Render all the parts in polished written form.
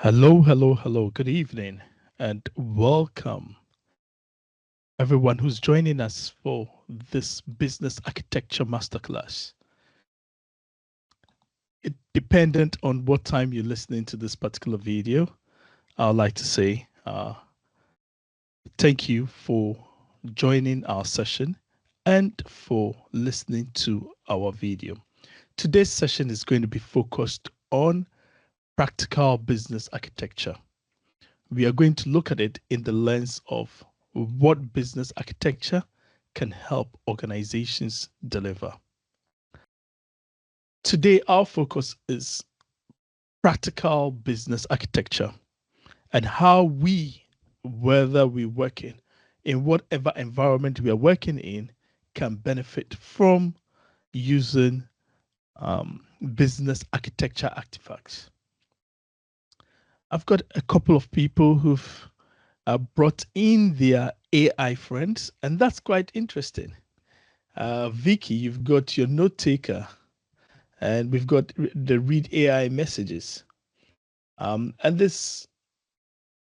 Hello, hello, hello. Good evening and welcome everyone who's joining us for this business architecture masterclass. Dependent on what time you're listening to this particular video, I'd like to say thank you for joining our session and for listening to our video. Today's session is going to be focused on practical business architecture. We are going to look at it in the lens of what business architecture can help organizations deliver. Today, our focus is practical business architecture and how we, whether we work in whatever environment we are working in, can benefit from using business architecture artifacts. I've got a couple of people who've brought in their AI friends, and that's quite interesting. Vicky, you've got your note taker, and we've got the read AI messages. And this,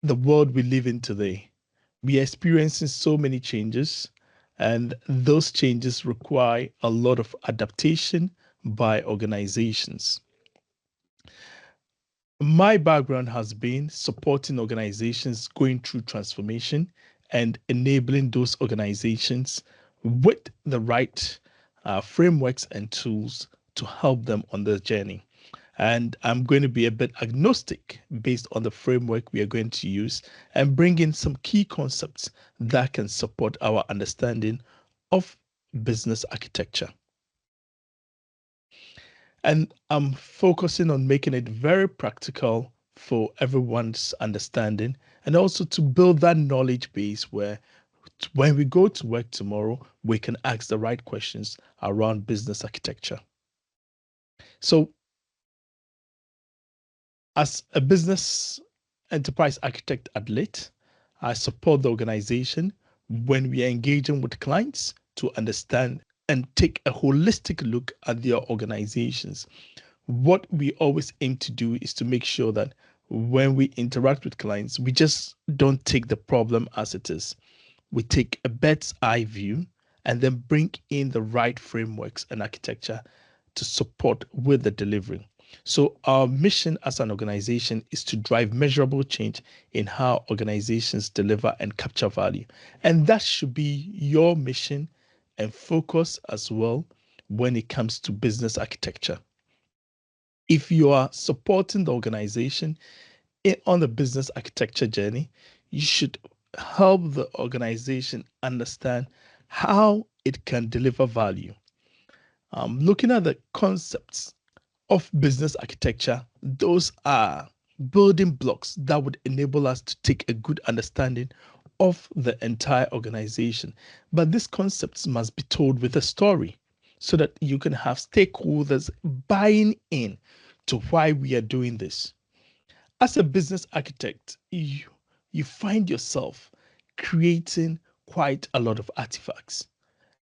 the world we live in today, we are experiencing so many changes, and those changes require a lot of adaptation by organizations. My background has been supporting organizations going through transformation and enabling those organizations with the right frameworks and tools to help them on their journey. And I'm going to be a bit agnostic based on the framework we are going to use and bring in some key concepts that can support our understanding of business architecture. And I'm focusing on making it very practical for everyone's understanding and also to build that knowledge base where when we go to work tomorrow, we can ask the right questions around business architecture. So, as a business enterprise architect at Lit, I support the organization when we are engaging with clients to understand and take a holistic look at their organizations. What we always aim to do is to make sure that when we interact with clients, we just don't take the problem as it is. We take a bird's eye view and then bring in the right frameworks and architecture to support with the delivery. So, our mission as an organization is to drive measurable change in how organizations deliver and capture value. And that should be your mission and focus as well when it comes to business architecture. If you are supporting the organization on the business architecture journey, you should help the organization understand how it can deliver value. Looking at the concepts of business architecture, those are building blocks that would enable us to take a good understanding of the entire organization. But these concepts must be told with a story so that you can have stakeholders buying in to why we are doing this. As a business architect, you find yourself creating quite a lot of artifacts.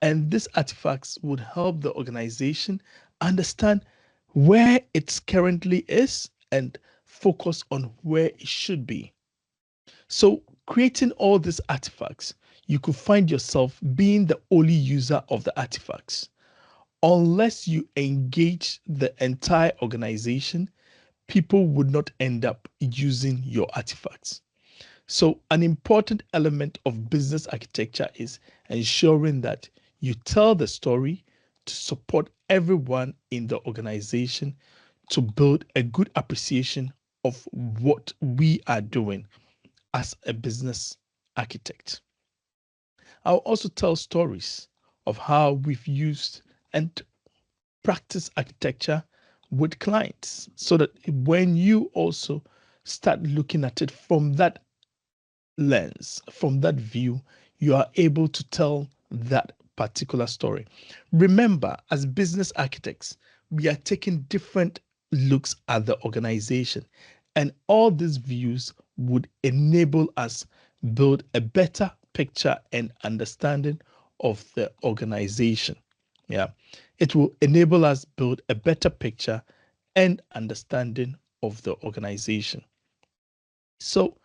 And these artifacts would help the organization understand where it currently is and focus on where it should be. So, creating all these artifacts, you could find yourself being the only user of the artifacts. Unless you engage the entire organization, people would not end up using your artifacts. So, an important element of business architecture is ensuring that you tell the story to support everyone in the organization to build a good appreciation of what we are doing as a business architect. I'll also tell stories of how we've used and practiced architecture with clients so that when you also start looking at it from that lens, from that view, you are able to tell that particular story. Remember, as business architects, we are taking different looks at the organization, and all these views would enable us build a better picture and understanding of the organization. Yeah, it will enable us build a better picture and understanding of the organization. So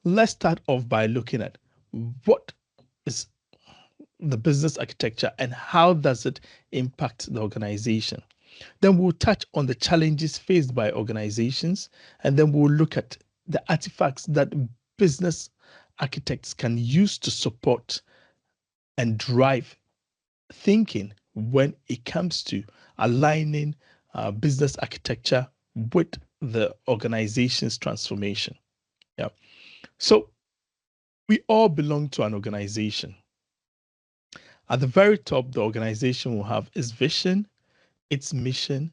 let's start off by looking at what is the business architecture and how does it impact the organization. Then we'll touch on the challenges faced by organizations, and then we'll look at the artifacts that business architects can use to support and drive thinking when it comes to aligning business architecture with the organization's transformation. Yeah. So we all belong to an organization. At the very top, the organization will have its vision, its mission,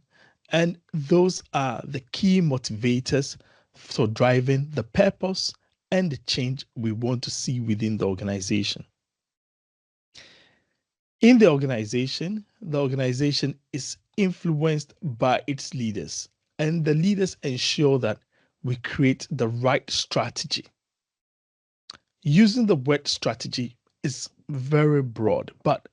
and those are the key motivators for driving the purpose and the change we want to see within the organization. In the organization is influenced by its leaders, and the leaders ensure that we create the right strategy. Using the word strategy is very broad, but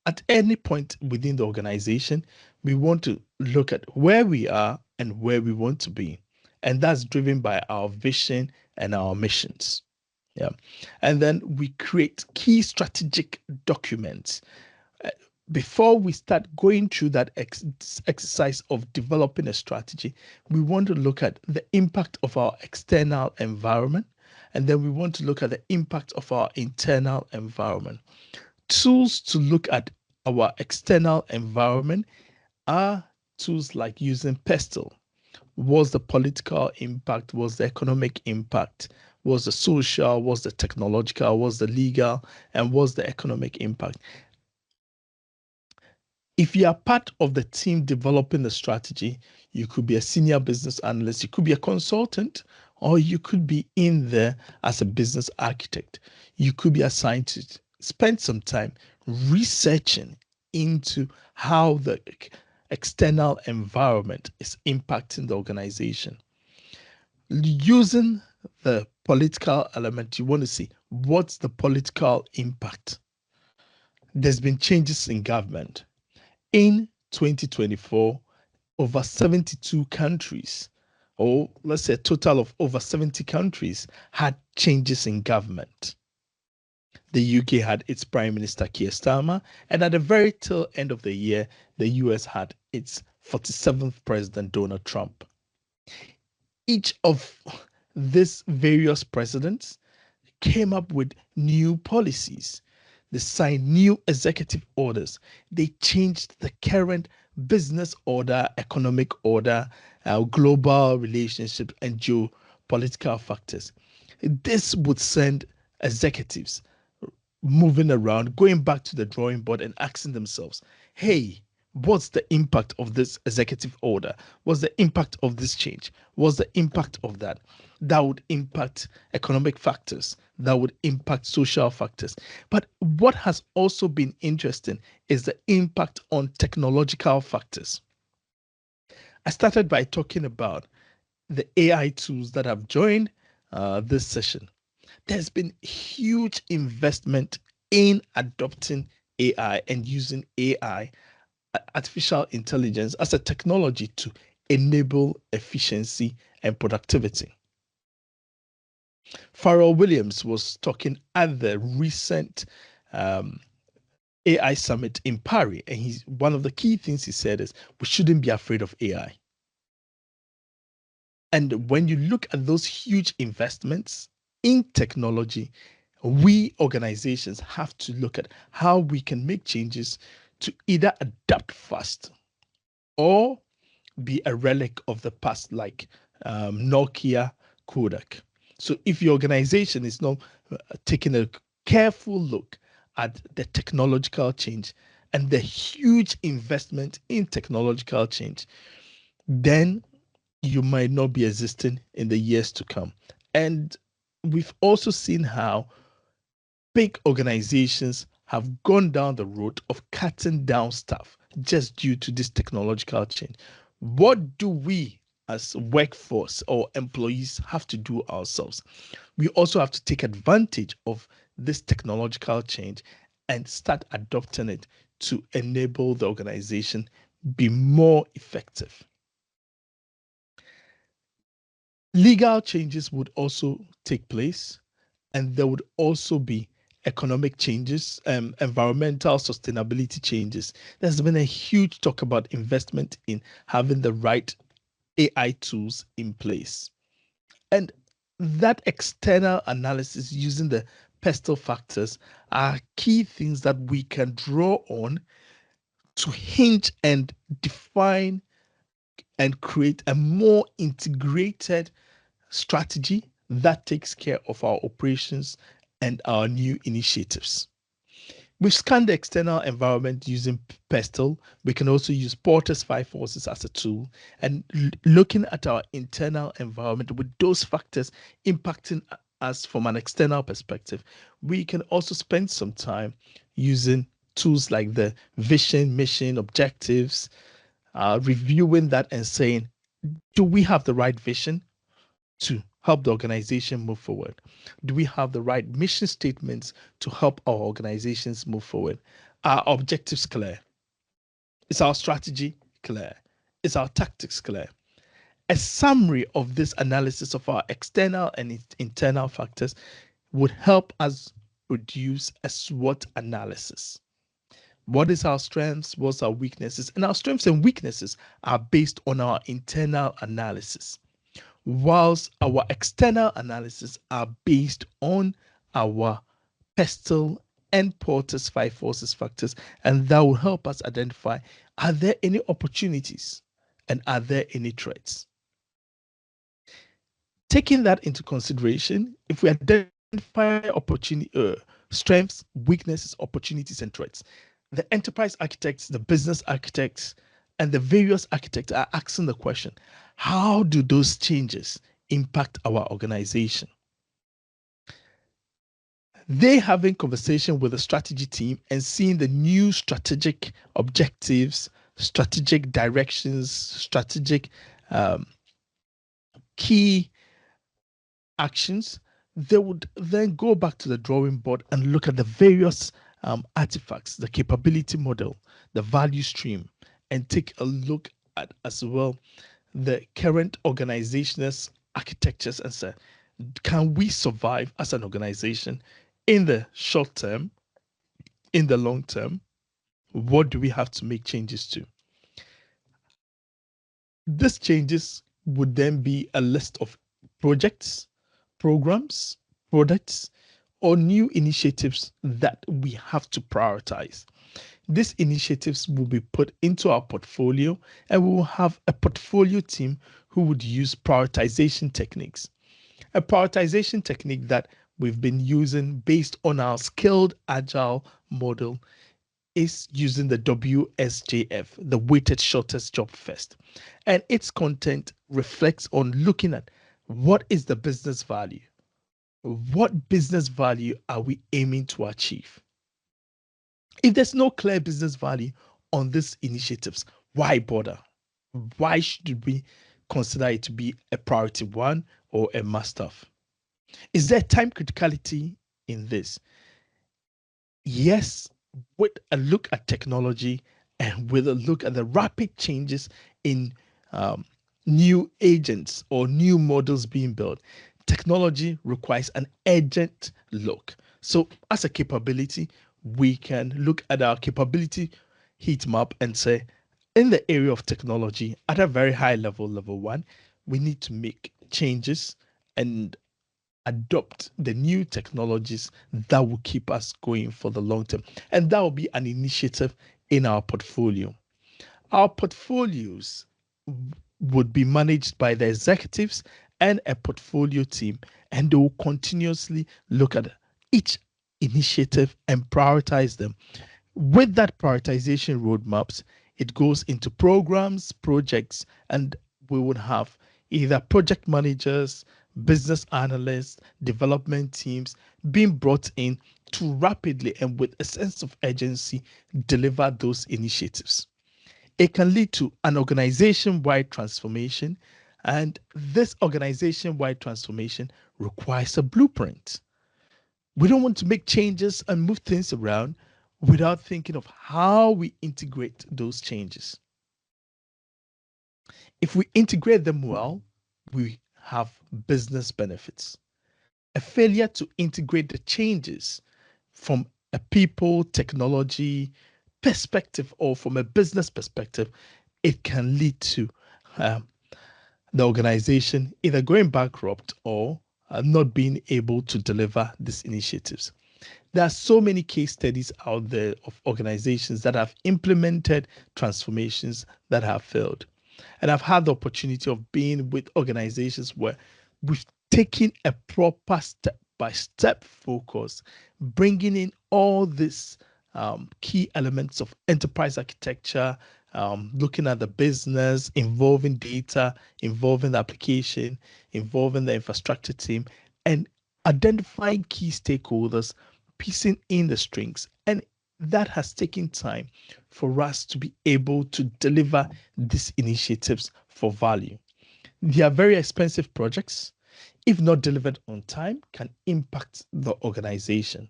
at any point within the organization, we want to look at where we are and where we want to be. And that's driven by our vision and our missions. Yeah. And then we create key strategic documents. Uh, Before we start going through that exercise of developing a strategy, we want to look at the impact of our external environment, and then we want to look at the impact of our internal environment. Tools to look at our external environment are tools like using pestle. What's the political impact? What's the economic impact? What's the social? What's the technological? What's the legal? And what's the economic impact? If you are part of the team developing the strategy, you could be a senior business analyst, you could be a consultant, or you could be in there as a business architect. You could be assigned to spend some time researching into how the external environment is impacting the organization. Using the political element, you want to see what's the political impact. There's been changes in government. In 2024, over 72 countries, or let's say a total of over 70 countries, had changes in government. The UK had its Prime Minister Keir Starmer, and at the very tail end of the year, the US had its 47th President Donald Trump. Each of these various presidents came up with new policies. They signed new executive orders. They changed the current business order, economic order, global relationships, and geopolitical factors. This would send executives moving around, going back to the drawing board and asking themselves, hey, what's the impact of this executive order? What's the impact of this change? What's the impact of that? That would impact economic factors, that would impact social factors. But what has also been interesting is the impact on technological factors. I started by talking about the AI tools that have joined this session. There's been huge investment in adopting AI and using AI, artificial intelligence, as a technology to enable efficiency and productivity. Pharrell Williams was talking at the recent um, AI summit in Paris, and one of the key things he said is we shouldn't be afraid of AI. And when you look at those huge investments in technology, we organizations have to look at how we can make changes to either adapt fast or be a relic of the past, like Nokia, Kodak. So if your organization is not taking a careful look at the technological change and the huge investment in technological change, then you might not be existing in the years to come. And we've also seen how big organizations have gone down the road of cutting down staff just due to this technological change. What do we as workforce or employees have to do ourselves? We also have to take advantage of this technological change and start adopting it to enable the organization be more effective. Legal changes would also take place, and there would also be economic changes, environmental sustainability changes. There's been a huge talk about investment in having the right AI tools in place. And that external analysis using the pestle factors are key things that we can draw on to hinge and define and create a more integrated strategy that takes care of our operations and our new initiatives. We've scanned the external environment using Pestle. We can also use Porter's Five Forces as a tool and looking at our internal environment with those factors impacting us from an external perspective. We can also spend some time using tools like the vision, mission, objectives, reviewing that and saying, do we have the right vision to help the organization move forward? Do we have the right mission statements to help our organizations move forward? Are objectives clear? Is our strategy clear? Is our tactics clear? A summary of this analysis of our external and internal factors would help us produce a SWOT analysis. What is our strengths? What's our weaknesses? And our strengths and weaknesses are based on our internal analysis, whilst our external analysis are based on our pestle and Porter's five forces factors, and that will help us identify, are there any opportunities and are there any threats? Taking that into consideration, if we identify strengths, weaknesses, opportunities, and threats, the enterprise architects, the business architects, and the various architects are asking the question, how do those changes impact our organization? They having conversation with the strategy team and seeing the new strategic objectives, strategic directions, strategic key actions, they would then go back to the drawing board and look at the various artifacts, the capability model, the value stream, and take a look at as well the current organizational architectures and say, can we survive as an organization in the short term, in the long term? What do we have to make changes to? These changes would then be a list of projects, programs, products, or new initiatives that we have to prioritize. These initiatives will be put into our portfolio, and we will have a portfolio team who would use prioritization techniques. A prioritization technique that we've been using based on our skilled agile model is using the WSJF, the weighted shortest job first. And its content reflects on looking at what is the business value? What business value are we aiming to achieve? If there's no clear business value on these initiatives, why bother? Why should we consider it to be a priority one or a must have? Is there time criticality in this? Yes, with a look at technology and with a look at the rapid changes in new agents or new models being built, technology requires an urgent look. So, as a capability, we can look at our capability heat map and say, in the area of technology, at a very high level, level one, we need to make changes and adopt the new technologies that will keep us going for the long term. And that will be an initiative in our portfolio. Our portfolios would be managed by the executives and a portfolio team, and they will continuously look at each initiative and prioritize them. With that prioritization roadmaps, it goes into programs, projects, and we would have either project managers, business analysts, development teams being brought in to rapidly and with a sense of urgency deliver those initiatives. It can lead to an organization wide transformation, and this organization wide transformation requires a blueprint. We don't want to make changes and move things around without thinking of how we integrate those changes. If we integrate them well, we have business benefits. A failure to integrate the changes from a people, technology perspective or from a business perspective, it can lead to um, the organization either going bankrupt or not being able to deliver these initiatives. There are so many case studies out there of organizations that have implemented transformations that have failed. And I've had the opportunity of being with organizations where we've taken a proper step by step focus, bringing in all these key elements of enterprise architecture, looking at the business, involving data, involving the application, involving the infrastructure team, and identifying key stakeholders, piecing in the strings. And that has taken time for us to be able to deliver these initiatives for value. They are very expensive projects. If not delivered on time, can impact the organization.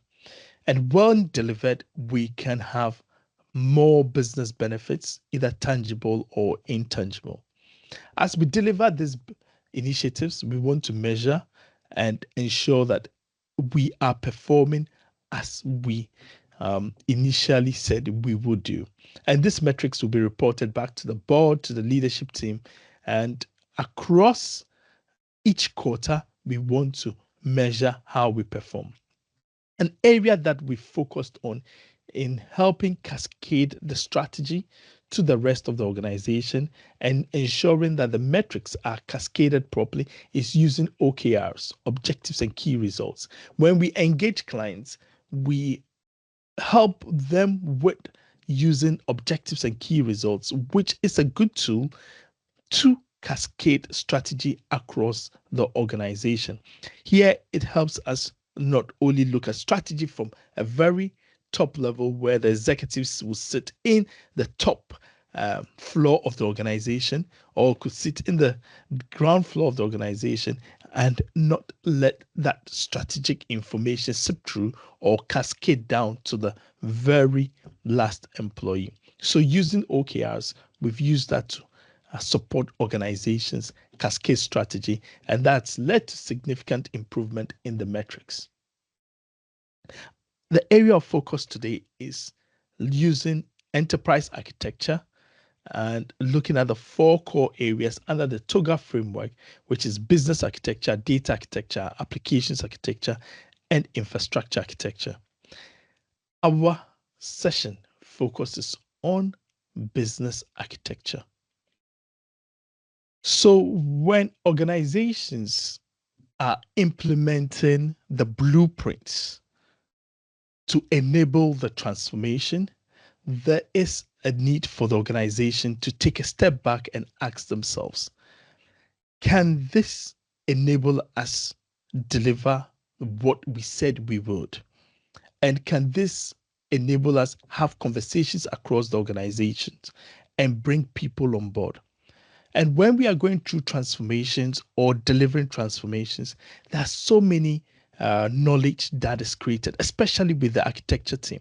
And when delivered, we can have more business benefits, either tangible or intangible. As we deliver these initiatives, we want to measure and ensure that we are performing as we initially said we would do. And these metrics will be reported back to the board, to the leadership team, and across each quarter, we want to measure how we perform. An area that we focused on in helping cascade the strategy to the rest of the organization and ensuring that the metrics are cascaded properly is using OKRs, objectives and key results. When we engage clients, we help them with using objectives and key results, which is a good tool to cascade strategy across the organization. Here, it helps us not only look at strategy from a very top level where the executives will sit in the top floor of the organization or could sit in the ground floor of the organization and not let that strategic information sip through or cascade down to the very last employee. So using OKRs, we've used that to support organizations, cascade strategy, and that's led to significant improvement in the metrics. The area of focus today is using enterprise architecture and looking at the four core areas under the TOGA framework, which is business architecture, data architecture, applications architecture, and infrastructure architecture. Our session focuses on business architecture. So when organizations are implementing the blueprints to enable the transformation, there is a need for the organization to take a step back and ask themselves, can this enable us deliver what we said we would? And can this enable us have conversations across the organizations and bring people on board? And when we are going through transformations or delivering transformations, there are so many knowledge that is created, especially with the architecture team.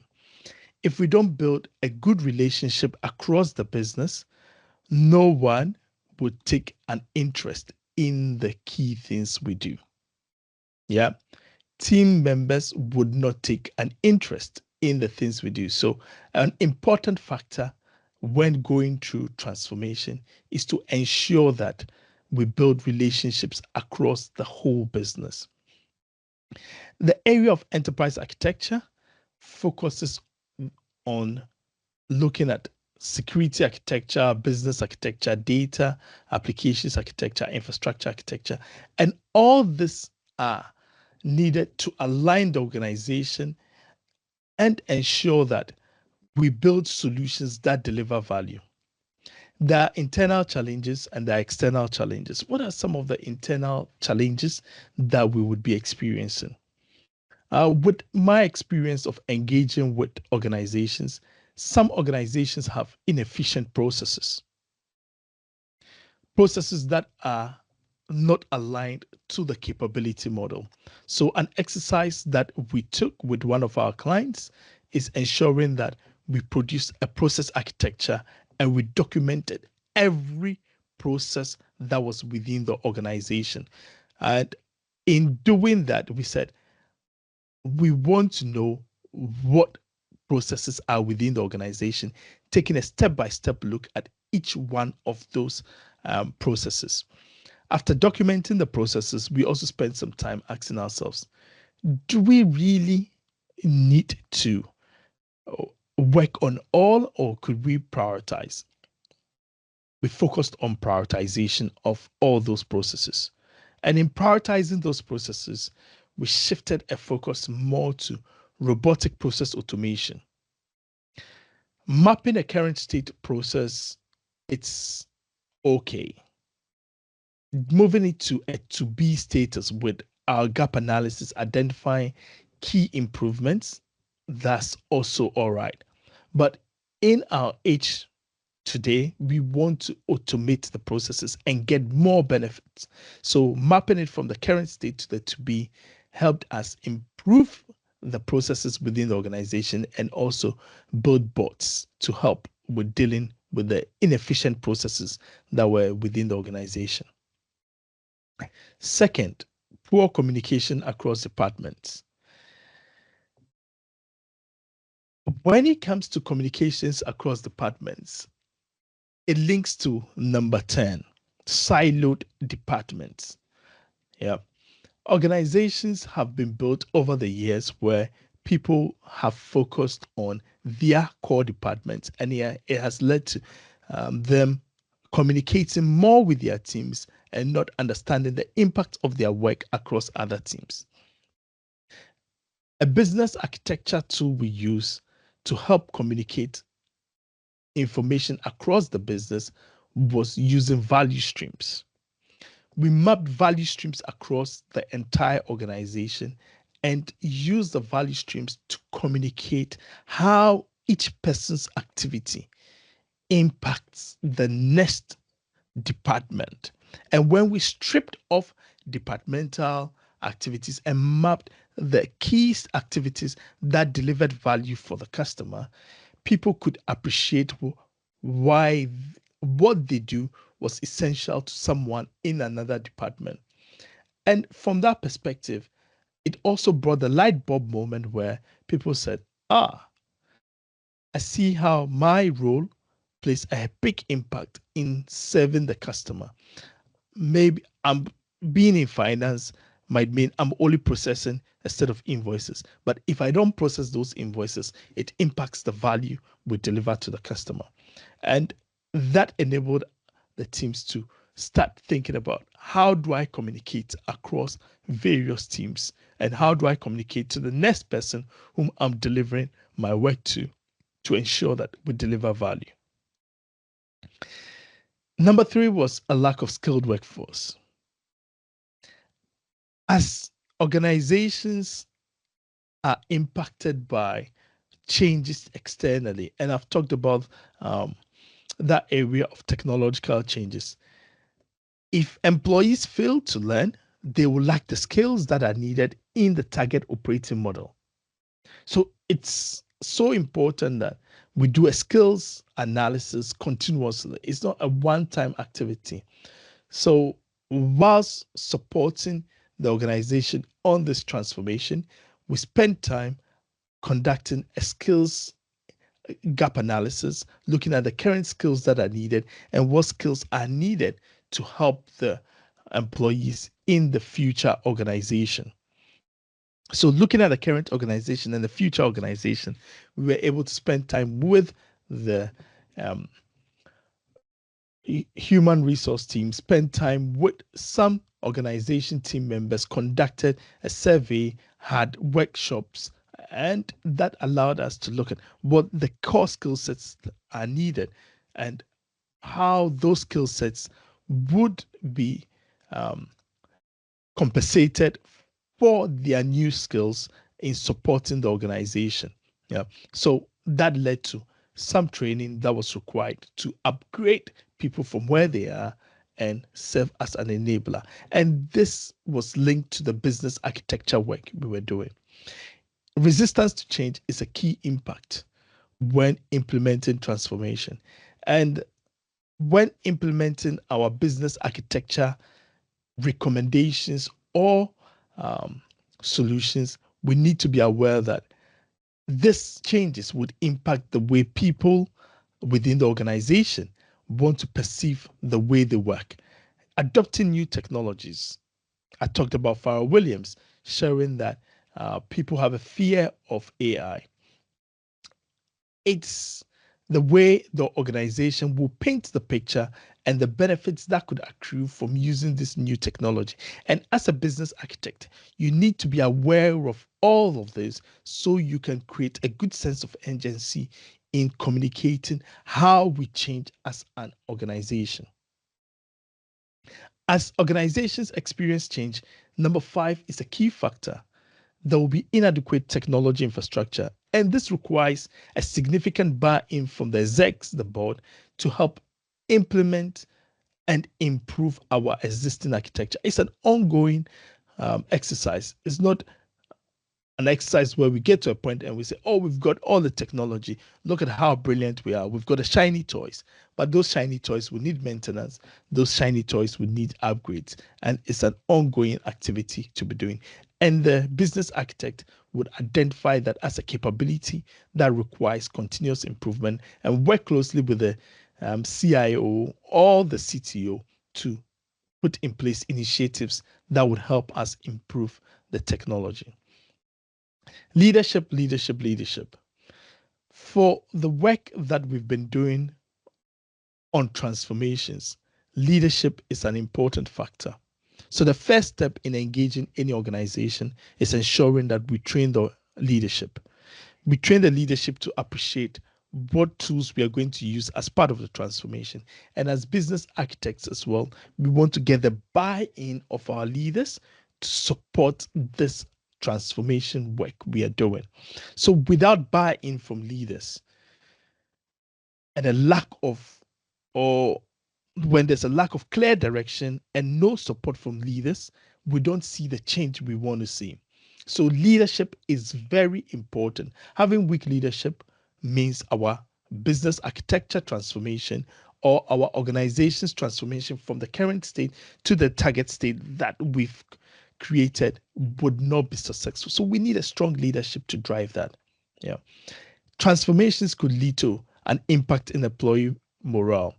If we don't build a good relationship across the business, no one would take an interest in the key things we do. Yeah. Team members would not take an interest in the things we do. So, an important factor when going through transformation is to ensure that we build relationships across the whole business. The area of enterprise architecture focuses on looking at security architecture, business architecture, data, applications architecture, infrastructure architecture, and all this are needed to align the organization and ensure that we build solutions that deliver value. There are internal challenges and there are external challenges. What are some of the internal challenges that we would be experiencing? With my experience of engaging with organizations, some organizations have inefficient processes that are not aligned to the capability model. So, an exercise that we took with one of our clients is ensuring that we produce a process architecture and we documented every process that was within the organization. And in doing that, we said we want to know what processes are within the organization, taking a step by step look at each one of those processes. After documenting the processes, we also spent some time asking ourselves, do we really need to work on all, or could we prioritize? We focused on prioritization of all those processes. And in prioritizing those processes, we shifted a focus more to robotic process automation. Mapping a current state process, it's okay. Moving it to a to be status with our gap analysis, identifying key improvements, that's also all right. But in our age today, we want to automate the processes and get more benefits. So mapping it from the current state to the to be helped us improve the processes within the organization and also build bots to help with dealing with the inefficient processes that were within the organization. Second, poor communication across departments. When it comes to communications across departments, it links to number 10, siloed departments. Yeah. Organizations have been built over the years where people have focused on their core departments, and yeah, it has led to them communicating more with their teams and not understanding the impact of their work across other teams. A business architecture tool we use to help communicate information across the business was using value streams. We mapped value streams across the entire organization and used the value streams to communicate how each person's activity impacts the next department. And when we stripped off departmental activities and mapped the key activities that delivered value for the customer, people could appreciate why what they do was essential to someone in another department. And from that perspective, it also brought the light bulb moment where people said, ah, I see how my role plays a big impact in serving the customer. Maybe I'm being in finance might mean I'm only processing instead of invoices. But if I don't process those invoices, it impacts the value we deliver to the customer. And that enabled the teams to start thinking about how do I communicate across various teams and how do I communicate to the next person whom I'm delivering my work to ensure that we deliver value. Number 3 was a lack of skilled workforce. As organizations are impacted by changes externally, and I've talked about that area of technological changes. If employees fail to learn, they will lack the skills that are needed in the target operating model. So it's so important that we do a skills analysis continuously. It's not a one-time activity. So whilst supporting the organization on this transformation, we spend time conducting a skills gap analysis, looking at the current skills that are needed and what skills are needed to help the employees in the future organization. So, looking at the current organization and the future organization, we were able to spend time with the um, human resource team, spend time with some organization team members, conducted a survey, had workshops, and that allowed us to look at what the core skill sets are needed and how those skill sets would be um, compensated for their new skills in supporting the organization. Yeah. So that led to some training that was required to upgrade people from where they are and serve as an enabler. And this was linked to the business architecture work we were doing. Resistance to change is a key impact when implementing transformation. And When implementing our business architecture recommendations or um, solutions, we need to be aware that these changes would impact the way people within the organization want to perceive the way they work. Adopting new technologies. I talked about Pharrell Williams showing that people have a fear of AI. It's the way the organization will paint the picture and the benefits that could accrue from using this new technology. And as a business architect, you need to be aware of all of this so you can create a good sense of agency in communicating how we change as an organization. As organizations experience change, number five is a key factor. There will be inadequate technology infrastructure, and this requires a significant buy in from the execs, the board, to help implement and improve our existing architecture. It's an ongoing exercise. It's not an exercise where we get to a point and we say, oh, we've got all the technology. Look at how brilliant we are. We've got the shiny toys. But those shiny toys will need maintenance. Those shiny toys will need upgrades. And it's an ongoing activity to be doing. And the business architect would identify that as a capability that requires continuous improvement and work closely with the CIO or the CTO to put in place initiatives that would help us improve the technology. Leadership, leadership, leadership. For the work that we've been doing on transformations, leadership is an important factor. So, the first step in engaging any organization is ensuring that we train the leadership. We train the leadership to appreciate what tools we are going to use as part of the transformation. And as business architects as well, we want to get the buy in of our leaders to support this transformation work we are doing. So, without buy in from leaders and a lack of, or when there's a lack of clear direction and no support from leaders, we don't see the change we want to see. So, leadership is very important. Having weak leadership means our business architecture transformation or our organization's transformation from the current state to the target state that we've created would not be successful. So, we need a strong leadership to drive that. Yeah. Transformations could lead to an impact in employee morale.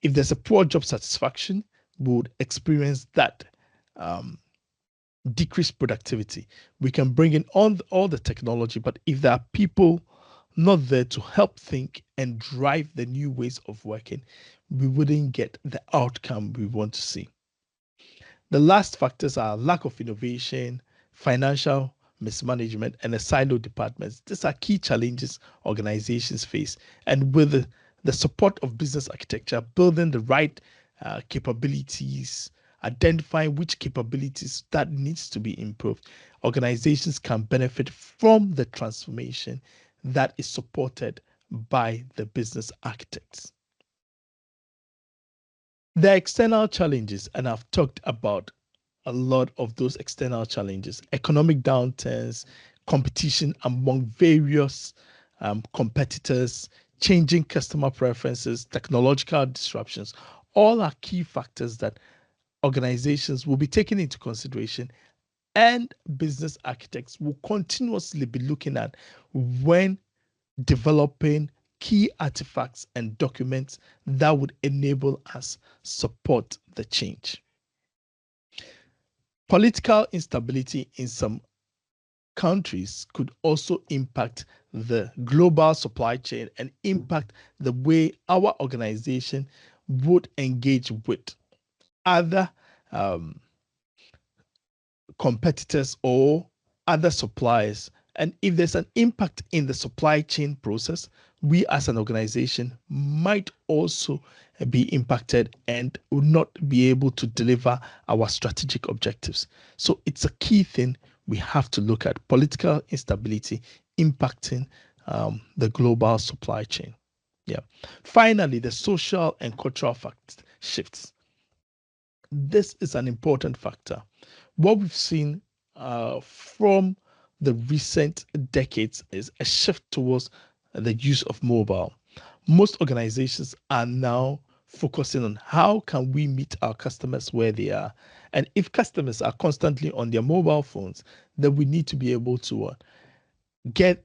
If there's a poor job satisfaction, we would experience that um, decreased productivity. We can bring in all the technology, but if there are people not there to help think and drive the new ways of working, we wouldn't get the outcome we want to see. The last factors are lack of innovation, financial mismanagement, and a silo departments. These are key challenges organizations face. And with the support of business architecture, building the right capabilities, identifying which capabilities that needs to be improved, organizations can benefit from the transformation that is supported by the business architects. The external challenges, and I've talked about a lot of those external challenges, economic downturns, competition among various competitors, changing customer preferences, technological disruptions, all are key factors that organizations will be taking into consideration and business architects will continuously be looking at when developing key artifacts and documents that would enable us support the change. Political instability in some countries could also impact the global supply chain and impact the way our organization would engage with other um, competitors or other suppliers. And if there's an impact in the supply chain process, we as an organization might also be impacted and will not be able to deliver our strategic objectives. So it's a key thing we have to look at: political instability impacting the global supply chain. Yeah. Finally, the social and cultural shifts. This is an important factor. What we've seen from the recent decades is a shift towards the use of mobile. Most organizations are now focusing on how can we meet our customers where they are. And if customers are constantly on their mobile phones, then we need to be able to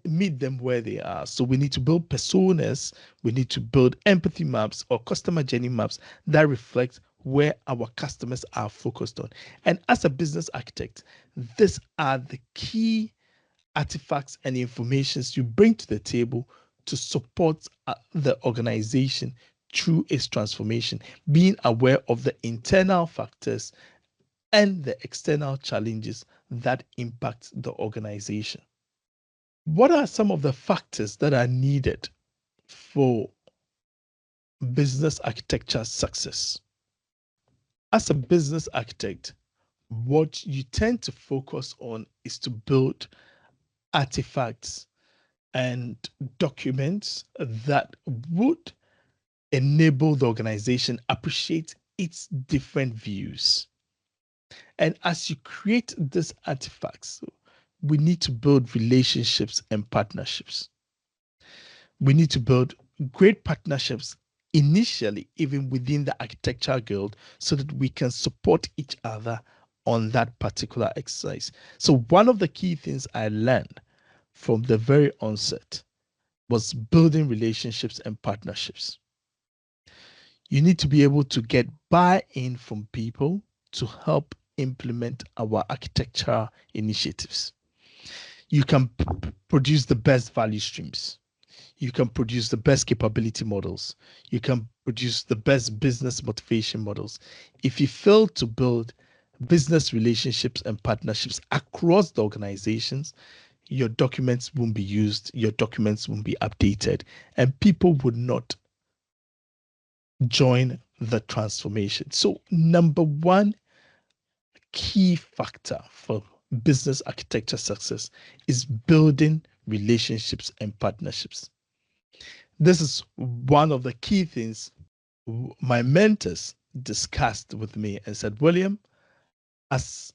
meet them where they are. So we need to build personas, we need to build empathy maps or customer journey maps that reflect where our customers are focused on. And as a business architect, these are the key artifacts and informations you bring to the table to support the organization through its transformation, being aware of the internal factors and the external challenges that impact the organization. What are some of the factors that are needed for business architecture success? As a business architect, what you tend to focus on is to build artifacts and documents that would enable the organization appreciate its different views. And as you create these artifacts, we need to build relationships and partnerships. We need to build great partnerships initially, even within the architecture guild, so that we can support each other on that particular exercise. So, one of the key things I learned from the very onset was building relationships and partnerships. You need to be able to get buy-in from people to help implement our architecture initiatives. You can produce the best value streams. You can produce the best capability models. You can produce the best business motivation models. If you fail to build business relationships and partnerships across the organizations, your documents won't be used, your documents won't be updated, and people would not join the transformation. So, number one key factor for business architecture success is building relationships and partnerships. This is one of the key things my mentors discussed with me and said, William, as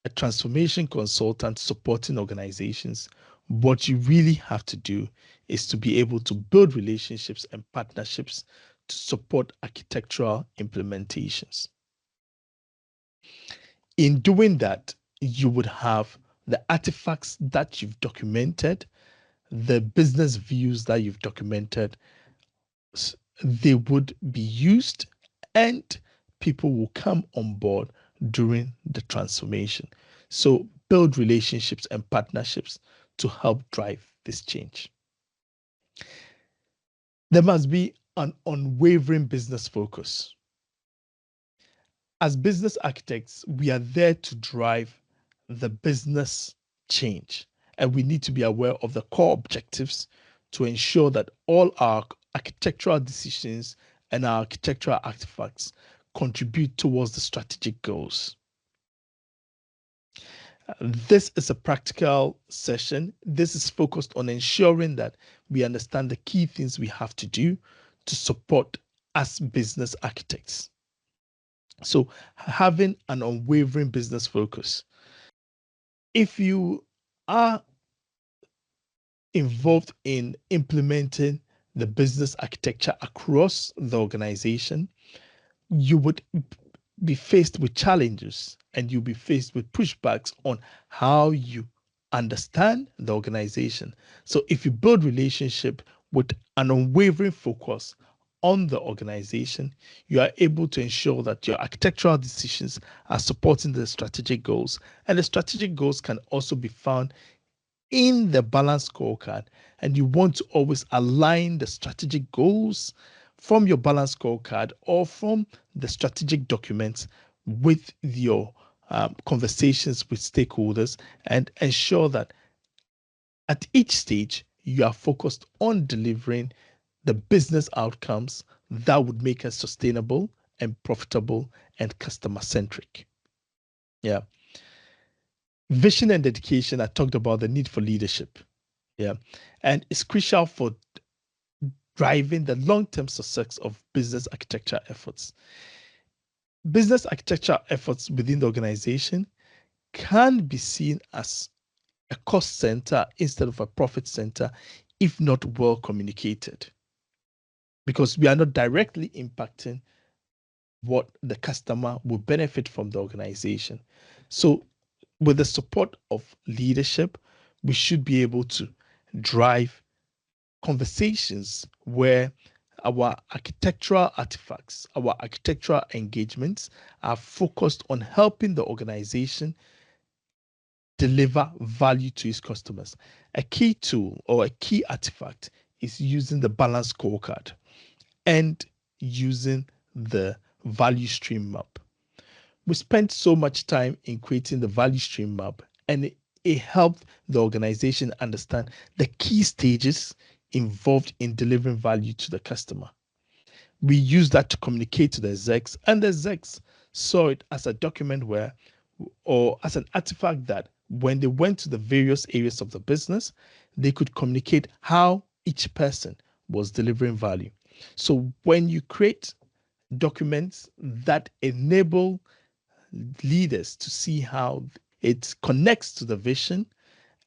a transformation consultant supporting organizations, what you really have to do is to be able to build relationships and partnerships to support architectural implementations. In doing that, you would have the artifacts that you've documented, the business views that you've documented, they would be used and people will come on board during the transformation. So build relationships and partnerships to help drive this change. There must be an unwavering business focus. As business architects, we are there to drive the business change, and we need to be aware of the core objectives to ensure that all our architectural decisions and our architectural artifacts contribute towards the strategic goals. This is a practical session. This is focused on ensuring that we understand the key things we have to do to support as business architects. So, having an unwavering business focus. If you are involved in implementing the business architecture across the organization, you would be faced with challenges and you'll be faced with pushbacks on how you understand the organization. So if you build relationship with an unwavering focus on the organization, you are able to ensure that your architectural decisions are supporting the strategic goals. And the strategic goals can also be found in the balanced scorecard, and you want to always align the strategic goals from your balanced scorecard or from the strategic documents with your conversations with stakeholders and ensure that at each stage you are focused on delivering the business outcomes that would make us sustainable and profitable and customer centric. Yeah. Vision and dedication, I talked about the need for leadership. Yeah. And it's crucial for driving the long-term success of business architecture efforts. Business architecture efforts within the organization can be seen as a cost center instead of a profit center if not well communicated, because we are not directly impacting what the customer will benefit from the organization. So, with the support of leadership, we should be able to drive conversations where our architectural artifacts, our architectural engagements are focused on helping the organization deliver value to its customers. A key tool or a key artifact is using the balance scorecard and using the value stream map. We spent so much time in creating the value stream map, and it helped the organization understand the key stages involved in delivering value to the customer. We used that to communicate to the execs, and the execs saw it as a document where, or as an artifact that when they went to the various areas of the business, they could communicate how each person was delivering value. So when you create documents that enable leaders to see how it connects to the vision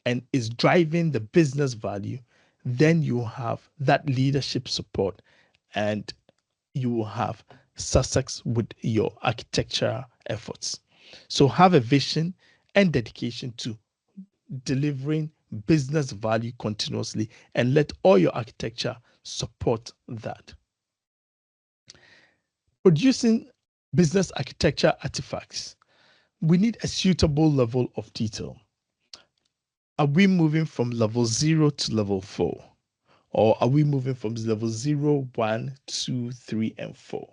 and is driving the business value, then you have that leadership support and you will have success with your architecture efforts. So have a vision and dedication to delivering business value continuously and let all your architecture support that. Producing business architecture artifacts, we need a suitable level of detail. Are we moving from level 0 to level 4? Or are we moving from level 0, 1, 2, 3, and 4?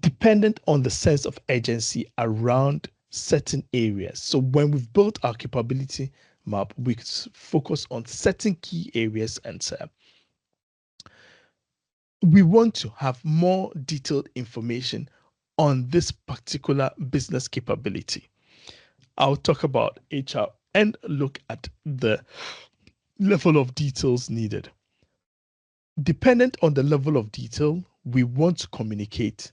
Dependent on the sense of urgency around certain areas. So when we've built our capability map, we focus on certain key areas and we want to have more detailed information on this particular business capability. I'll talk about HR and look at the level of details needed. Dependent on the level of detail we want to communicate,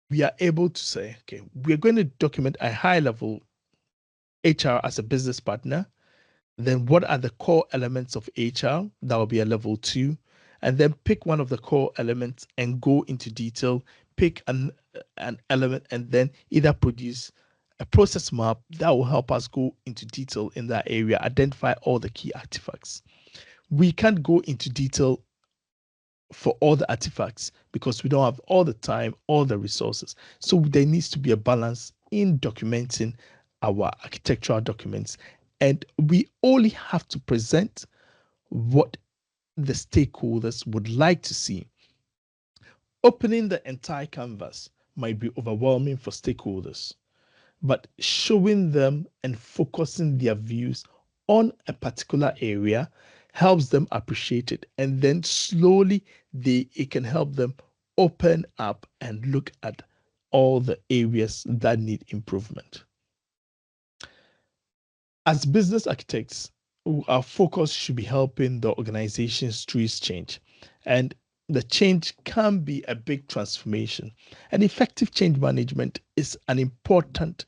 we are able to say, okay, we're going to document a high level HR as a business partner. Then what are the core elements of HR? That will be a level 2. And then pick one of the core elements and go into detail, pick an element, and then either produce a process map that will help us go into detail in that area, identify all the key artifacts. We can't go into detail for all the artifacts because we don't have all the time, all the resources. So there needs to be a balance in documenting our architectural documents. And we only have to present what the stakeholders would like to see. Opening the entire canvas might be overwhelming for stakeholders, but showing them and focusing their views on a particular area helps them appreciate it, and then slowly it can help them open up and look at all the areas that need improvement. As business architects, our focus should be helping the organizations through its change, and the change can be a big transformation. And effective change management is an important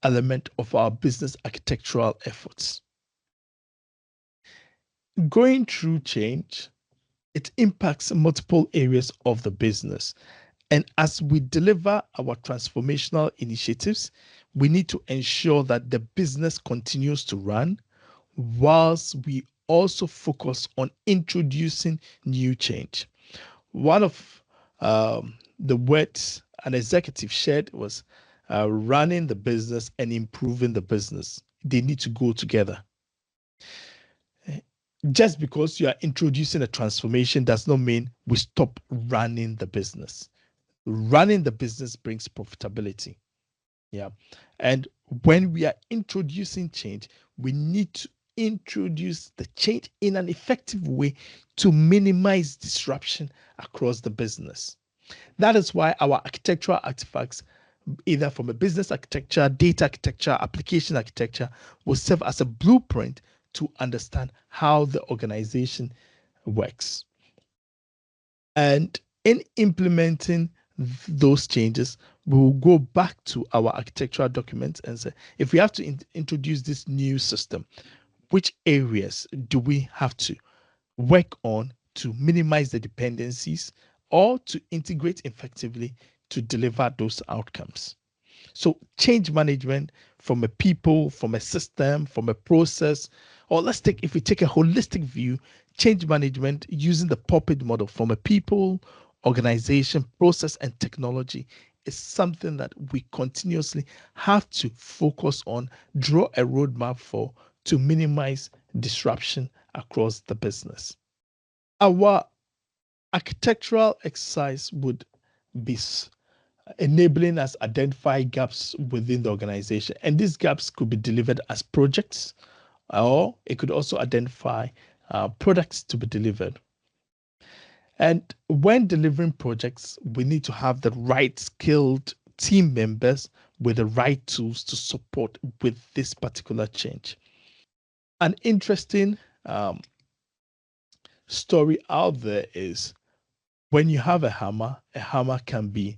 element of our business architectural efforts. Going through change, it impacts multiple areas of the business. And as we deliver our transformational initiatives, we need to ensure that the business continues to run whilst we also focus on introducing new change. One of the words an executive shared was running the business and improving the business. They need to go together. Just because you are introducing a transformation does not mean we stop running the business. Running the business brings profitability. Yeah. And when we are introducing change, we need to introduce the change in an effective way to minimize disruption across the business. That is why our architectural artifacts, either from a business architecture, data architecture, application architecture, will serve as a blueprint to understand how the organization works. And in implementing those changes, we will go back to our architectural documents and say, if we have to introduce this new system, which areas do we have to work on to minimize the dependencies or to integrate effectively to deliver those outcomes. So change management from a people, from a system, from a process, or if we take a holistic view, change management using the puppet model from a people, organization, process, and technology is something that we continuously have to focus on, draw a roadmap for to minimize disruption across the business. Our architectural exercise would be enabling us identify gaps within the organization. And these gaps could be delivered as projects, or it could also identify products to be delivered. And when delivering projects, we need to have the right skilled team members with the right tools to support with this particular change. An interesting story out there is when you have a hammer can be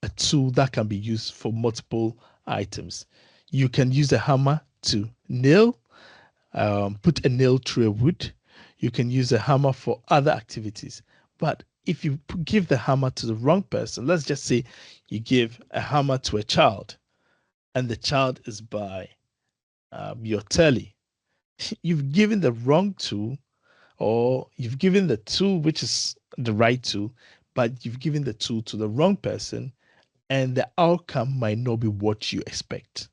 a tool that can be used for multiple items. You can use a hammer to nail, put a nail through a wood. You can use a hammer for other activities. But if you give the hammer to the wrong person, let's just say you give a hammer to a child and the child is by your telly, you've given the wrong tool, or you've given the tool which is the right tool, but you've given the tool to the wrong person, and the outcome might not be what you expect.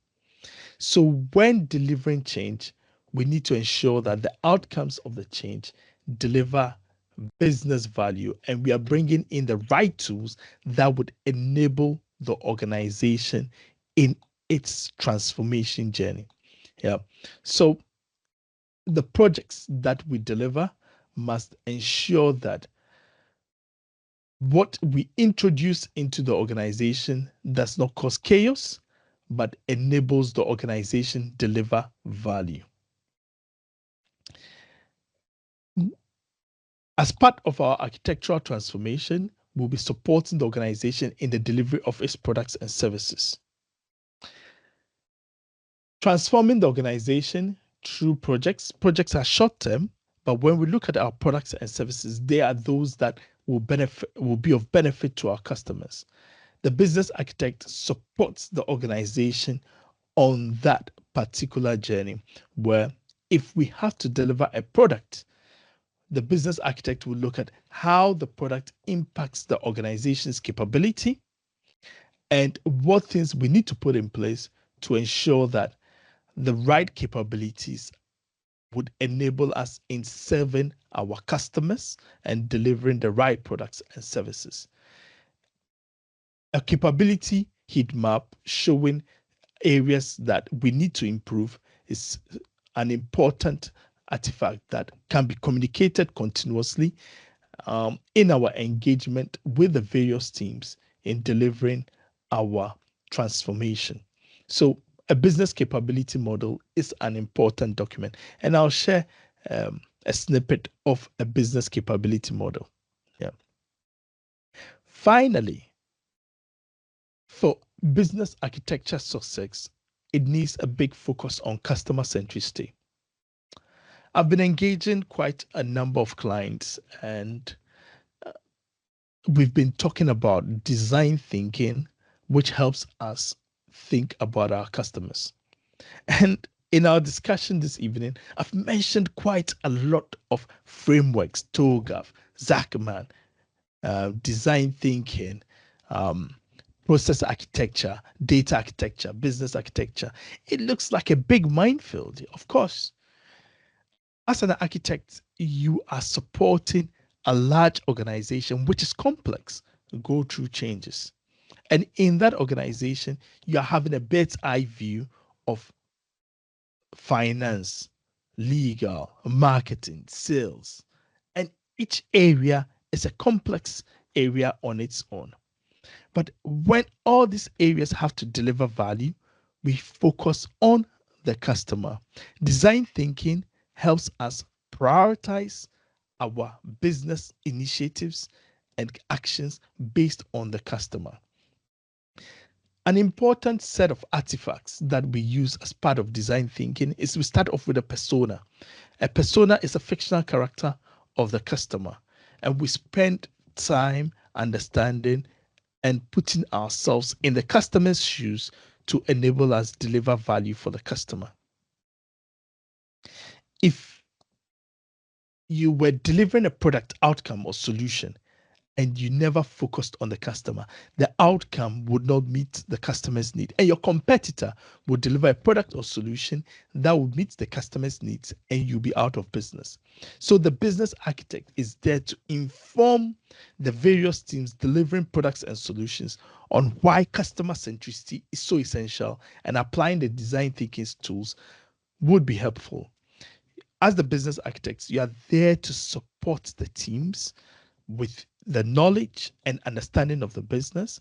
So, when delivering change, we need to ensure that the outcomes of the change deliver business value, and we are bringing in the right tools that would enable the organization in its transformation journey. Yeah. So, the projects that we deliver must ensure that what we introduce into the organization does not cause chaos, but enables the organization deliver value. As part of our architectural transformation, we'll be supporting the organization in the delivery of its products and services. Transforming the organization through projects. Projects are short term, but when we look at our products and services, they are those that will be of benefit to our customers. The business architect supports the organization on that particular journey, where if we have to deliver a product, the business architect will look at how the product impacts the organization's capability and what things we need to put in place to ensure that the right capabilities would enable us in serving our customers and delivering the right products and services. A capability heat map showing areas that we need to improve is an important artifact that can be communicated continuously in our engagement with the various teams in delivering our transformation. So, a business capability model is an important document, and I'll share a snippet of a business capability model. Yeah. Finally, for business architecture success, it needs a big focus on customer centricity. I've been engaging quite a number of clients, and we've been talking about design thinking, which helps us think about our customers. And in our discussion this evening, I've mentioned quite a lot of frameworks: TOGAF, Zachman, design thinking, process architecture, data architecture, business architecture. It looks like a big minefield, of course. As an architect, you are supporting a large organization which is complex, go through changes. And in that organization, you are having a bird's eye view of finance, legal, marketing, sales. And each area is a complex area on its own. But when all these areas have to deliver value, we focus on the customer. Design thinking helps us prioritize our business initiatives and actions based on the customer. An important set of artifacts that we use as part of design thinking is we start off with a persona. A persona is a fictional character of the customer, and we spend time understanding and putting ourselves in the customer's shoes to enable us deliver value for the customer. If you were delivering a product outcome or solution and you never focused on the customer, the outcome would not meet the customer's need. And your competitor would deliver a product or solution that would meet the customer's needs and you'll be out of business. So the business architect is there to inform the various teams delivering products and solutions on why customer centricity is so essential, and applying the design thinking tools would be helpful. As the business architects, you are there to support the teams with the knowledge and understanding of the business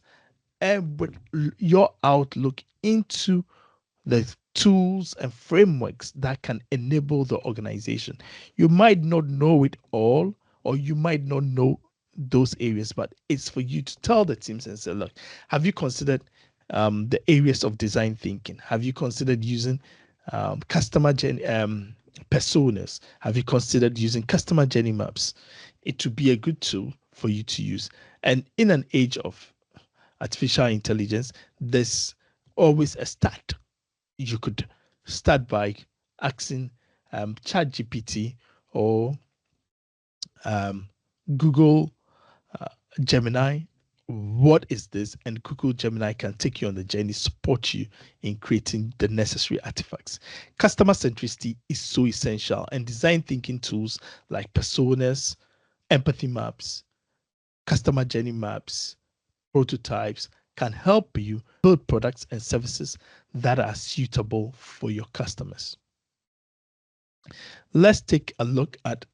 and with your outlook into the tools and frameworks that can enable the organization. You might not know it all, or you might not know those areas, but it's for you to tell the teams and say, look, have you considered the areas of design thinking? Have you considered using customer personas? Have you considered using customer journey maps? It would be a good tool for you to use. And in an age of artificial intelligence, there's always a start. You could start by asking ChatGPT or um, Google uh, Gemini, what is this? And Google Gemini can take you on the journey, support you in creating the necessary artifacts. Customer centricity is so essential, and design thinking tools like personas, empathy maps, customer journey maps, prototypes can help you build products and services that are suitable for your customers. Let's take a look at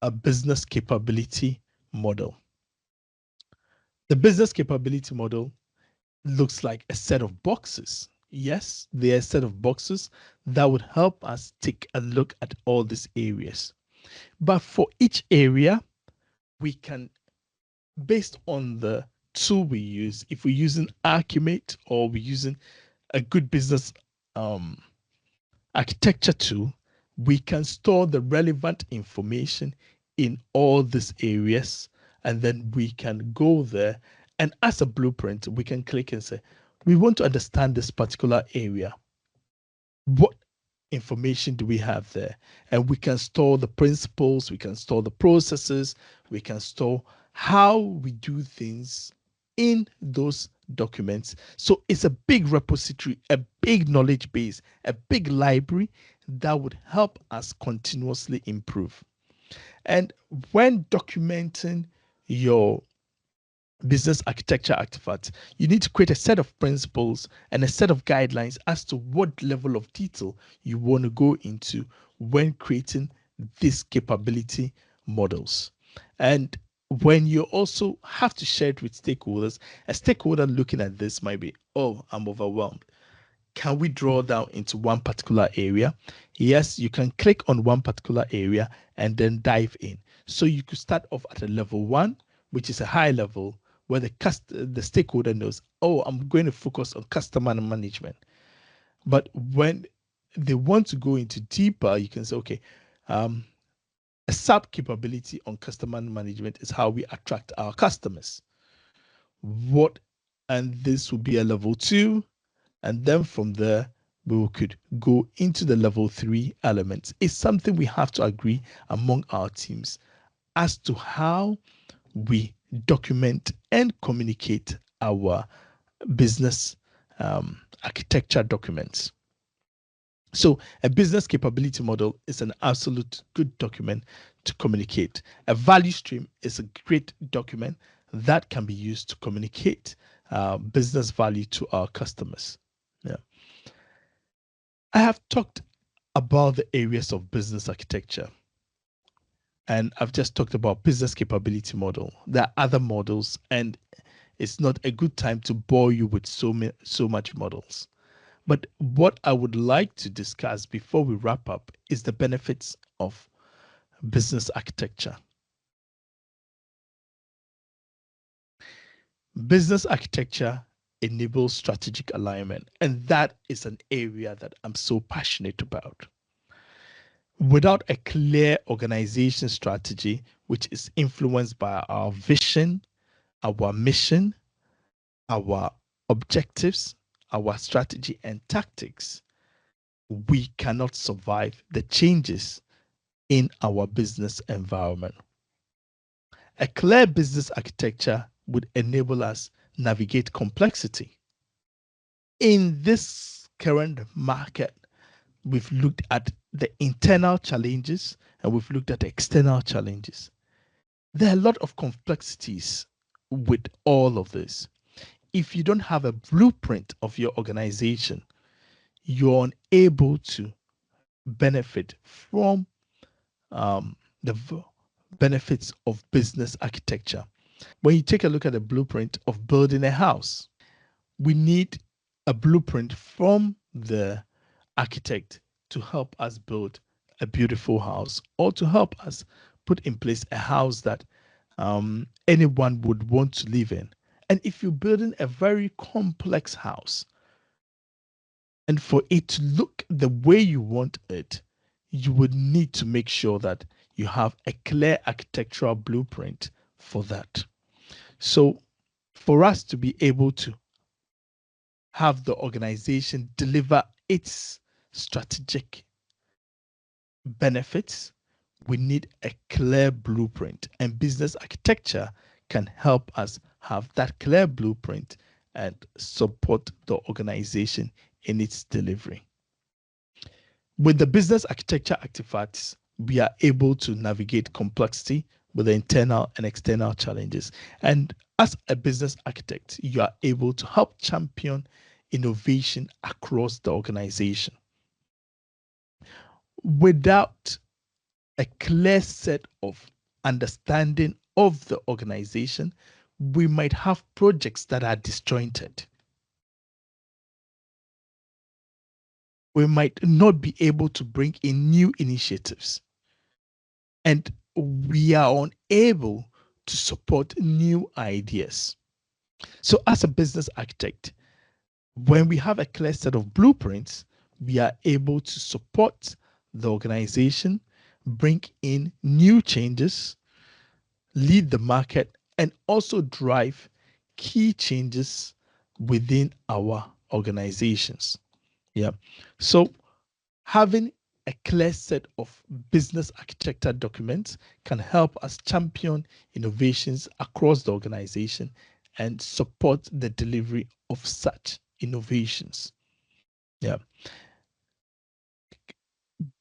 a business capability model. The business capability model looks like a set of boxes. Yes, there are a set of boxes that would help us take a look at all these areas. But for each area, we can, based on the tool we use, if we're using Archimate or we're using a good business um, architecture tool, we can store the relevant information in all these areas, and then we can go there, and as a blueprint we can click and say we want to understand this particular area. What information do we have there? And we can store the principles, we can store the processes, we can store how we do things in those documents. So it's a big repository, a big knowledge base, a big library that would help us continuously improve. And when documenting your business architecture artifact, you need to create a set of principles and a set of guidelines as to what level of detail you want to go into when creating these capability models. And when you also have to share it with stakeholders, a stakeholder looking at this might be, oh, I'm overwhelmed. Can we draw down into one particular area? Yes, you can click on one particular area and then dive in. So you could start off at a level one, which is a high level where the stakeholder knows, oh, I'm going to focus on customer management. But when they want to go into deeper, you can say, okay, a sub capability on customer management is how we attract our customers. What, and this will be a level two, and then from there we could go into the level three elements. It's something we have to agree among our teams as to how we document and communicate our business architecture documents. So a business capability model is an absolute good document to communicate. A value stream is a great document that can be used to communicate business value to our customers. Yeah. I have talked about the areas of business architecture, and I've just talked about business capability model. There are other models, and it's not a good time to bore you with so much models. But what I would like to discuss before we wrap up is the benefits of business architecture. Business architecture enables strategic alignment, and that is an area that I'm so passionate about. Without a clear organization strategy, which is influenced by our vision, our mission, our objectives, our strategy, and tactics, we cannot survive the changes in our business environment. A clear business architecture would enable us navigate complexity. In this current market, we've looked at the internal challenges and we've looked at the external challenges. There are a lot of complexities with all of this. If you don't have a blueprint of your organization, you're unable to benefit from the benefits of business architecture. When you take a look at the blueprint of building a house, we need a blueprint from the architect to help us build a beautiful house or to help us put in place a house that anyone would want to live in. And if you're building a very complex house, and for it to look the way you want it, you would need to make sure that you have a clear architectural blueprint for that. So, for us to be able to have the organization deliver its strategic benefits, we need a clear blueprint, and business architecture can help us have that clear blueprint and support the organization in its delivery. With the business architecture artifacts, we are able to navigate complexity with the internal and external challenges. And as a business architect, you are able to help champion innovation across the organization. Without a clear set of understanding of the organization, we might have projects that are disjointed. We might not be able to bring in new initiatives. And we are unable to support new ideas. So, as a business architect, when we have a clear set of blueprints, we are able to support the organization, bring in new changes, lead the market, and also drive key changes within our organizations. Yeah. So having a clear set of business architecture documents can help us champion innovations across the organization and support the delivery of such innovations. Yeah.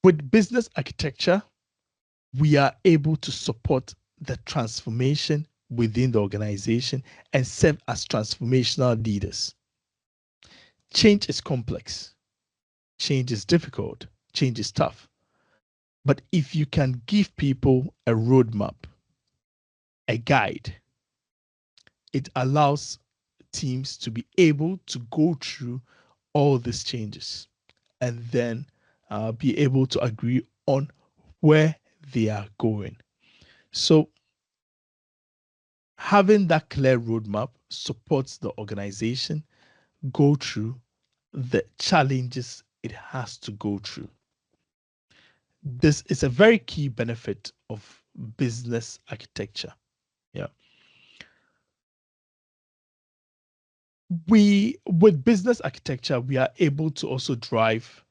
With business architecture, we are able to support the transformation within the organization and serve as transformational leaders. Change is complex, change is difficult, change is tough. But if you can give people a roadmap, a guide, it allows teams to be able to go through all these changes and then be able to agree on where they are going. So having that clear roadmap supports the organization go through the challenges it has to go through. This is a very key benefit of business architecture. Yeah. With business architecture, we are able to also drive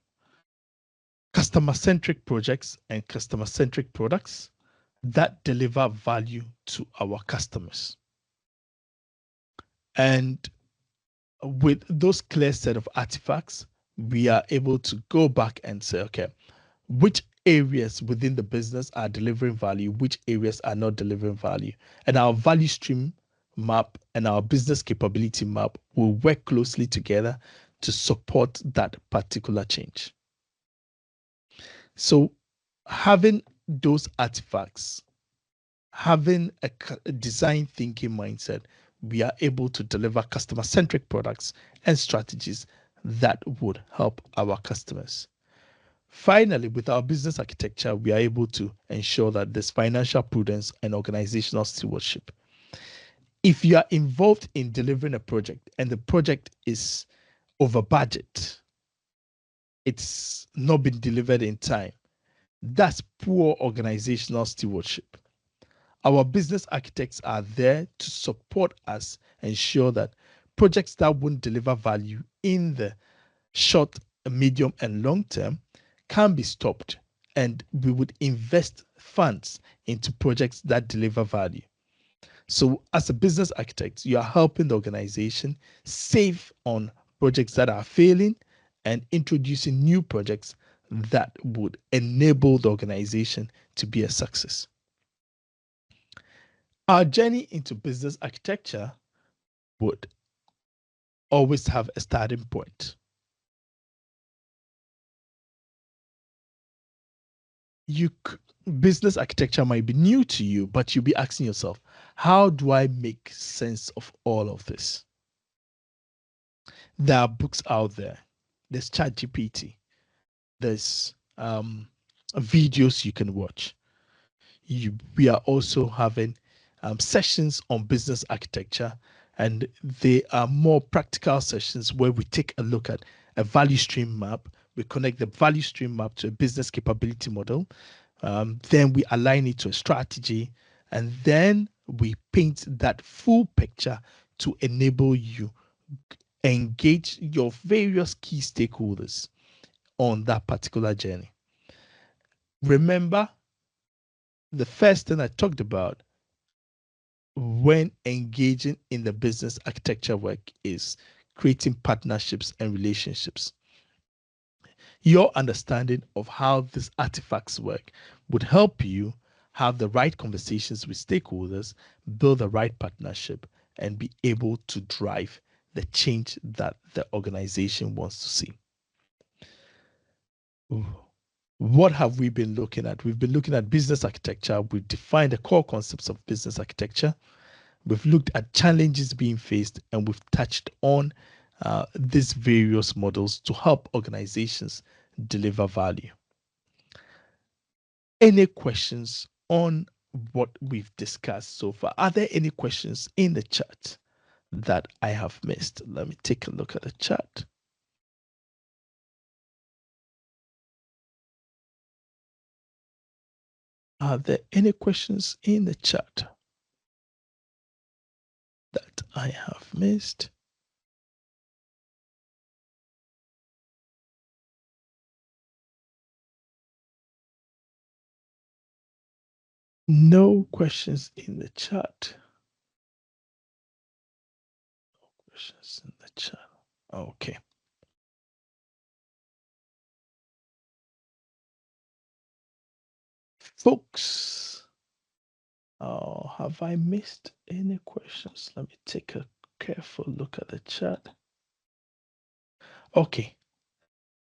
customer-centric projects and customer-centric products that deliver value to our customers. And with those clear set of artifacts, we are able to go back and say, okay, which areas within the business are delivering value, which areas are not delivering value. And our value stream map and our business capability map will work closely together to support that particular change. So having those artifacts, having a design thinking mindset, we are able to deliver customer-centric products and strategies that would help our customers. Finally, with our business architecture, we are able to ensure that there's financial prudence and organizational stewardship. If you are involved in delivering a project and the project is over budget, it's not been delivered in time, that's poor organizational stewardship. Our business architects are there to support us, ensure that projects that won't deliver value in the short, medium, and long term can be stopped, and we would invest funds into projects that deliver value. So, as a business architect, you are helping the organization save on projects that are failing and introducing new projects that would enable the organization to be a success. Our journey into business architecture would always have a starting point. You business architecture might be new to you, but you'll be asking yourself, how do I make sense of all of this? There are books out there. There's ChatGPT. There's videos you can watch. We are also having sessions on business architecture, and they are more practical sessions where we take a look at a value stream map. We connect the value stream map to a business capability model. Then we align it to a strategy, and then we paint that full picture to enable you engage your various key stakeholders on that particular journey. Remember, the first thing I talked about when engaging in the business architecture work is creating partnerships and relationships. Your understanding of how these artifacts work would help you have the right conversations with stakeholders, build the right partnership, and be able to drive the change that the organization wants to see. What have we been looking at? We've been looking at business architecture. We've defined the core concepts of business architecture. We've looked at challenges being faced, and we've touched on these various models to help organizations deliver value. Any questions on what we've discussed so far? Are there any questions in the chat that I have missed? Let me take a look at the chat. Are there any questions in the chat that I have missed? No questions in the chat. No questions in the chat. Okay. Folks, have I missed any questions? Let me take a careful look at the chat. Okay.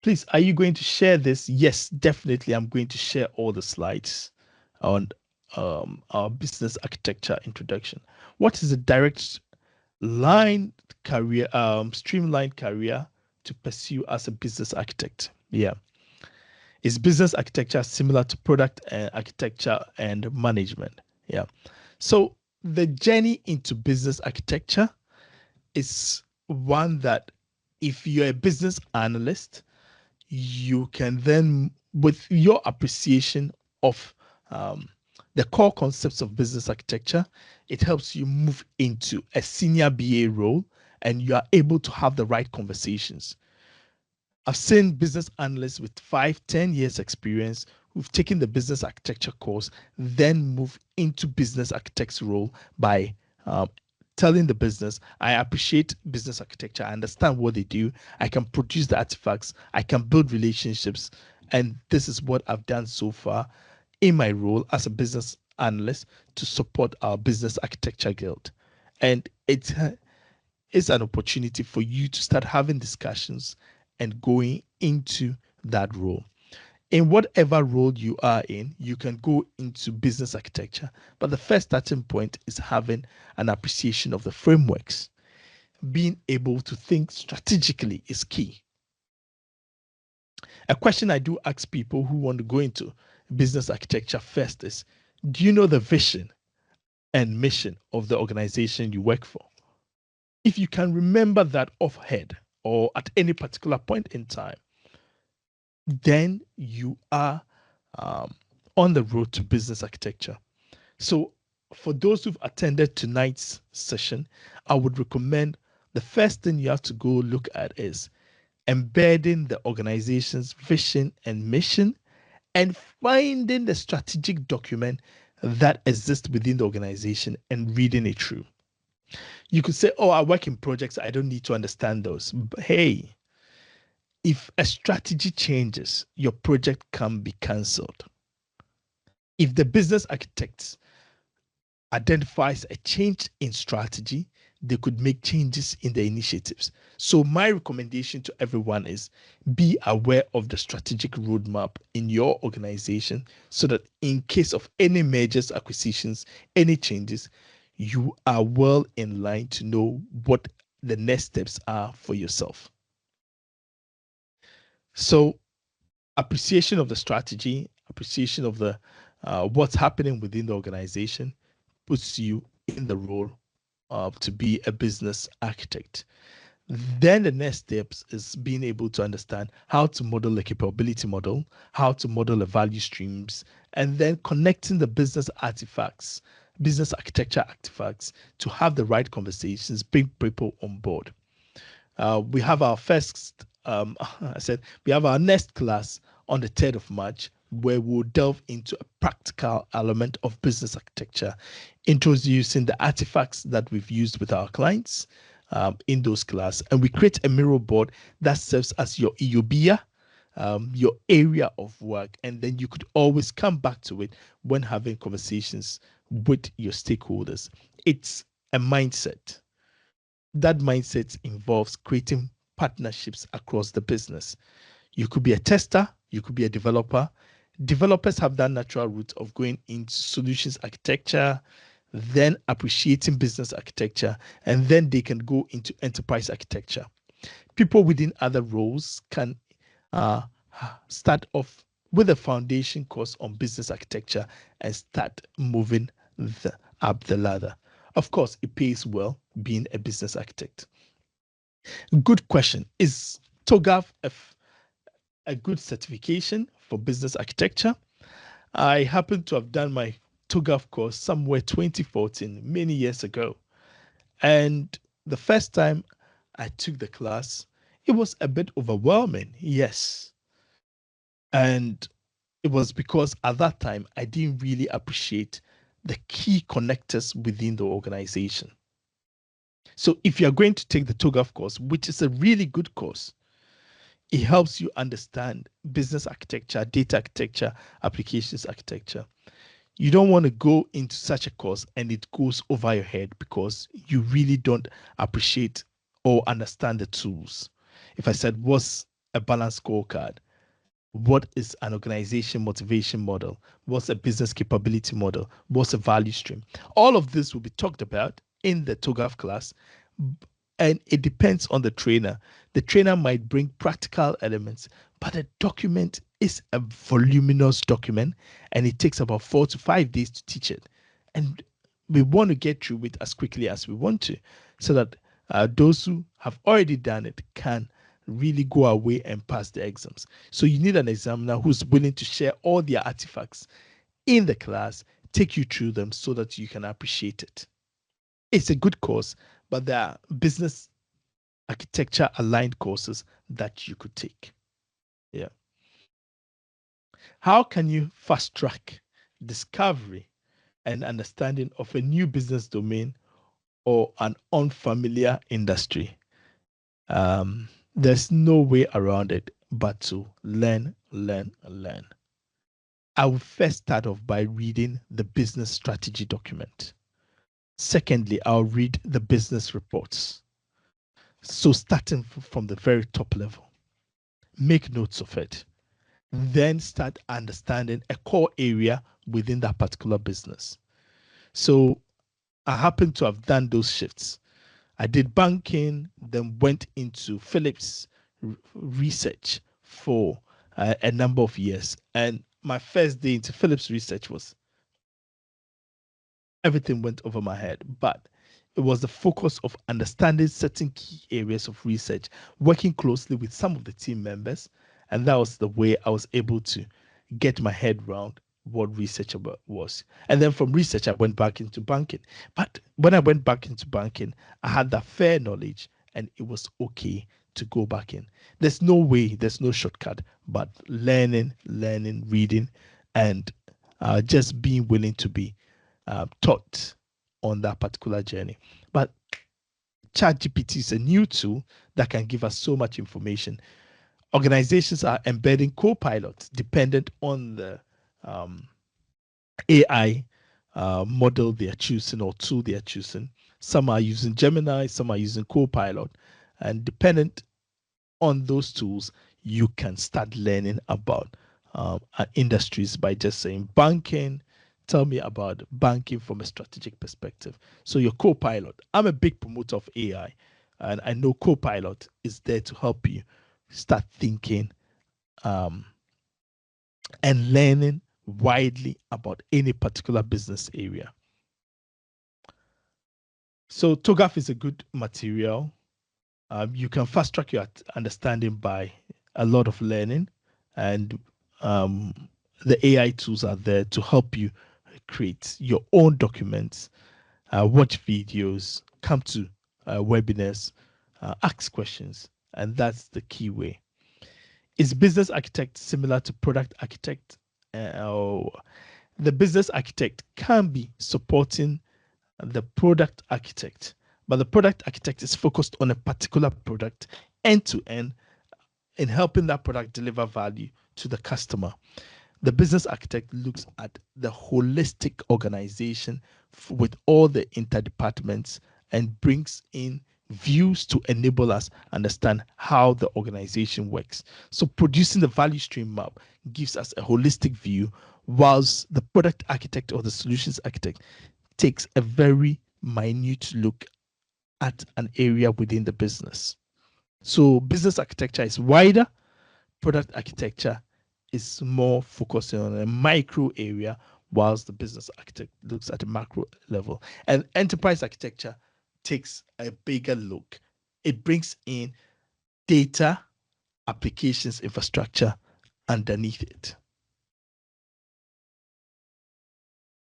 Please, are you going to share this? Yes, definitely. I'm going to share all the slides on our business architecture introduction. What is a direct line career, streamlined career to pursue as a business architect? Yeah. Is business architecture similar to product architecture and management? Yeah. So the journey into business architecture is one that if you're a business analyst, you can then, with your appreciation of the core concepts of business architecture, it helps you move into a senior BA role and you are able to have the right conversations. I've seen business analysts with 5-10 years experience who've taken the business architecture course, then move into business architect's role by telling the business, I appreciate business architecture. I understand what they do. I can produce the artifacts. I can build relationships. And this is what I've done so far in my role as a business analyst to support our business architecture guild. And it's an opportunity for you to start having discussions and going into that role. In whatever role you are in, you can go into business architecture, but the first starting point is having an appreciation of the frameworks. Being able to think strategically is key. A question I do ask people who want to go into business architecture first is, do you know the vision and mission of the organization you work for? If you can remember that off head or at any particular point in time, then you are on the road to business architecture. So for those who've attended tonight's session, I would recommend the first thing you have to go look at is embedding the organization's vision and mission and finding the strategic document that exists within the organization and reading it through. You could say, oh, I work in projects, I don't need to understand those. But hey, if a strategy changes, your project can be cancelled. If the business architect identifies a change in strategy, they could make changes in the initiatives. So my recommendation to everyone is be aware of the strategic roadmap in your organization so that in case of any mergers, acquisitions, any changes, you are well in line to know what the next steps are for yourself. So appreciation of the strategy, appreciation of the what's happening within the organization puts you in the role to be a business architect. Then the next steps is being able to understand how to model a capability model, how to model a value streams, and then connecting the business artifacts, business architecture artifacts to have the right conversations, bring people on board. We have our first, I said, we have our next class on the 3rd of March, where we'll delve into a practical element of business architecture, introducing the artifacts that we've used with our clients in those class. And we create a mirror board that serves as your EOBIA, your area of work. And then you could always come back to it when having conversations with your stakeholders. It's a mindset. That mindset involves creating partnerships across the business. You could be a tester, you could be a developer. Developers have that natural route of going into solutions architecture, then appreciating business architecture, and then they can go into enterprise architecture. People within other roles can uh, start off with a foundation course on business architecture and start moving up the ladder. Of course, it pays well being a business architect. Good question. Is TOGAF a good certification for business architecture? I happen to have done my TOGAF course somewhere 2014, many years ago. And the first time I took the class, it was a bit overwhelming, yes. And it was because at that time, I didn't really appreciate the key connectors within the organization. So if you're going to take the TOGAF course, which is a really good course, it helps you understand business architecture, data architecture, applications architecture. You don't want to go into such a course and it goes over your head because you really don't appreciate or understand the tools. If I said, what's a balanced scorecard? What is an organization motivation model? What's a business capability model? What's a value stream? All of this will be talked about in the TOGAF class, and it depends on the trainer. The trainer might bring practical elements, but the document is a voluminous document and it takes about 4 to 5 days to teach it. And we want to get through it as quickly as we want to so that those who have already done it can really go away and pass the exams. So you need an examiner who's willing to share all their artifacts in the class, take you through them so that you can appreciate it. It's a good course, but there are business architecture aligned courses that you could take. Yeah. How can you fast track discovery and understanding of a new business domain or an unfamiliar industry? There's no way around it but to learn, learn, learn. I will first start off by reading the business strategy document. Secondly, I'll read the business reports. So starting from the very top level, make notes of it. Then start understanding a core area within that particular business. So I happen to have done those shifts. I did banking, then went into Philips research for a number of years. And my first day into Philips research was everything went over my head. But it was the focus of understanding certain key areas of research, working closely with some of the team members. And that was the way I was able to get my head around what research was. And then from research, I went back into banking. But when I went back into banking, I had that fair knowledge and it was okay to go back in. There's no way, there's no shortcut, but learning, reading, and just being willing to be taught on that particular journey. But ChatGPT is a new tool that can give us so much information. Organizations are embedding co-pilots dependent on the AI model they are choosing or tool they are choosing. Some are using Gemini, some are using Copilot, and dependent on those tools, you can start learning about industries by just saying banking. Tell me about banking from a strategic perspective. So your Copilot. I'm a big promoter of AI, and I know Copilot is there to help you start thinking um, and learning widely about any particular business area. So TOGAF is a good material. You can fast track your understanding by a lot of learning, and um, the AI tools are there to help you create your own documents, watch videos, come to webinars, ask questions, and that's the key way. Is business architect similar to product architect? Or the business architect can be supporting the product architect, but the product architect is focused on a particular product end to end in helping that product deliver value to the customer. The business architect looks at the holistic organization with all the interdepartments and brings in views to enable us understand how the organization works. So producing the value stream map gives us a holistic view, whilst the product architect or the solutions architect takes a very minute look at an area within the business. So business architecture is wider, product architecture is more focusing on a micro area, whilst the business architect looks at a macro level. And enterprise architecture takes a bigger look. It brings in data, applications, infrastructure underneath it.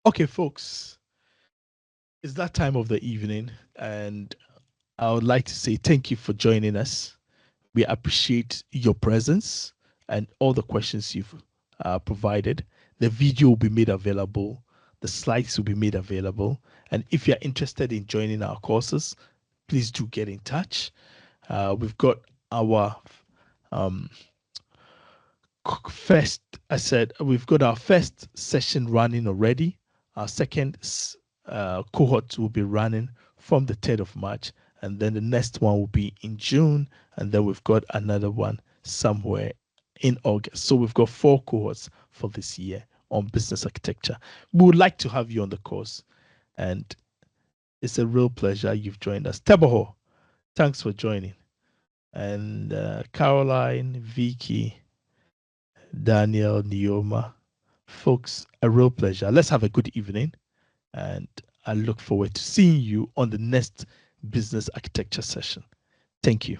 Okay, folks, it's that time of the evening, and I would like to say thank you for joining us. We appreciate your presence and all the questions you've provided. The video will be made available, the slides will be made available. And if you're interested in joining our courses, please do get in touch. We've got our um, first, I said, we've got our first session running already. Our second cohort will be running from the 3rd of March, and then the next one will be in June, and then we've got another one somewhere in August. So we've got 4 cohorts for this year on business architecture. We would like to have you on the course, and it's a real pleasure you've joined us. Teboho, thanks for joining. And Caroline, Vicky, Daniel, Neoma, folks, a real pleasure. Let's have a good evening, and I look forward to seeing you on the next business architecture session. Thank you.